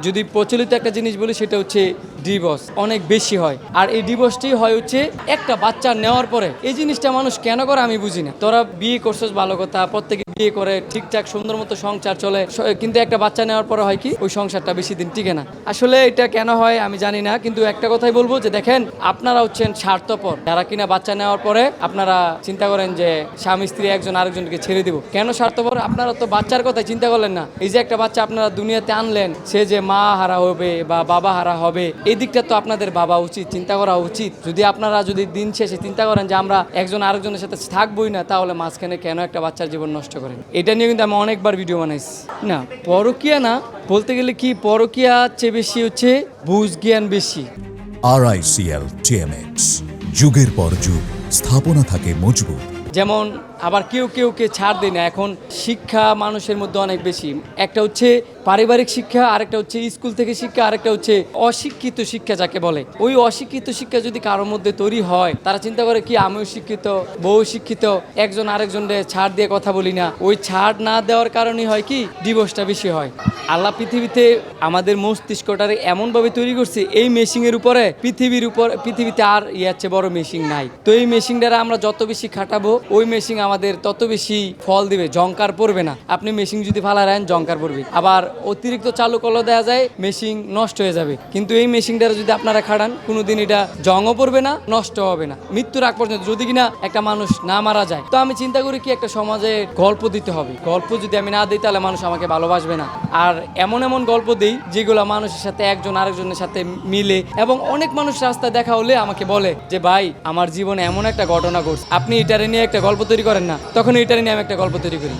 যদি প্রচলিত একটা জিনিস বলি সেটা হচ্ছে ডিভোর্স অনেক বেশি হয়। আর এই ডিভোর্সটি হয় হচ্ছে একটা বাচ্চা নেওয়ার পরে। এই জিনিসটা মানুষ কেন করে আমি বুঝি না। তোরা বিয়ে করছিস ভালো কথা, প্রত্যেকে বিয়ে করে ঠিকঠাক সুন্দর মতো সংসার চলে, কিন্তু একটা বাচ্চা নেওয়ার পরে হয় কি ওই সংসারটা বেশি দিন টিকে না। আসলে এটা কেন হয় আমি জানি না, কিন্তু একটা কথাই বলবো যে দেখেন আপনারা হচ্ছেন স্বার্থপর যারা কিনা বাচ্চা নেওয়ার পরে আপনারা চিন্তা করেন যে স্বামী স্ত্রী একজন আরেকজনকে ছেড়ে দিব। কেন স্বার্থপর? আপনারা তো বাচ্চার কথা চিন্তা করলেন না। এই যে একটা বাচ্চা আপনারা দুনিয়াতে আনলেন, সে যে মা হারা হবে বা বাবা হারা হবে, এই দিকটা তো আপনাদের ভাবা উচিত, চিন্তা করা উচিত। যদি আপনারা যদি দিন শেষে চিন্তা করেন যে আমরা একজন আরেকজনের সাথে থাকবোই না, তাহলে মাঝখানে কেন একটা বাচ্চার জীবন নষ্ট করেন? এটা নিয়ে কিন্তু আমি অনেকবার ভিডিও বানাইছি। না পরকীয়া না, বলতে গেলে কি পরকীয়া চেয়ে বেশি হচ্ছে বুঝ জ্ঞান বেশি। RICL TMX, যুগের পর যুগ স্থাপনা থাকে মজবুত। যেমন আবার কেউ ছাড় দেয় না। এখন শিক্ষা মানুষের মধ্যে অনেক বেশি। একটা হচ্ছে পারিবারিক শিক্ষা, আরেকটা হচ্ছে স্কুল থেকে শিক্ষা, আরেকটা হচ্ছে অশিক্ষিত শিক্ষা যাকে বলে। ওই অশিক্ষিত শিক্ষা যদি কারোর মধ্যে তৈরি হয়, তারা চিন্তা করে কি আমিও শিক্ষিত, বউ শিক্ষিত, একজন আরেকজনের ছাড় দিয়ে কথা বলি না। ওই ছাড় না দেওয়ার কারণে হয় কি ডিভোর্সটা বেশি হয়। আল্লাহ পৃথিবীতে আমাদের মস্তিষ্কটারে এমনভাবে তৈরি করছে, এই মেশিনের উপরে পৃথিবীতে আর চেয়ে বড় মেশিন নাই। তো এই মেশিনটারে আমরা যত বেশি খাটাবো ওই মেশিন আমাদের তত বেশি ফল দিবে, জংকার পড়বে না। আপনি মেশিন যদি ফালা রাখেন জংকার পড়বে, আবার অতিরিক্ত চালু করলে দেওয়া যায় মেশিন নষ্ট হয়ে যাবে। কিন্তু এই মেশিনটারে যদি আপনারা খাটান কোনোদিন এটা জংও পড়বে না, নষ্ট হবে না মৃত্যুর আগ পর্যন্ত, যদি কিনা একটা মানুষ না মারা যায়। তো আমি চিন্তা করি কি একটা সমাজে গল্প দিতে হবে। গল্প যদি আমি না দিই তাহলে মানুষ আমাকে ভালোবাসবে না। আর এমন গল্প দিই যেগুলো মানুষের সাথে একজন আরেকজনের সাথে মিলে, এবং অনেক মানুষ রাস্তায় দেখা হলে আমাকে বলে যে ভাই আমার জীবনে এমন একটা ঘটনা ঘটছে, আপনি এটারে নিয়ে একটা গল্প তৈরি করেন না। তখন এটারে নিয়ে আমি একটা গল্প তৈরি করি।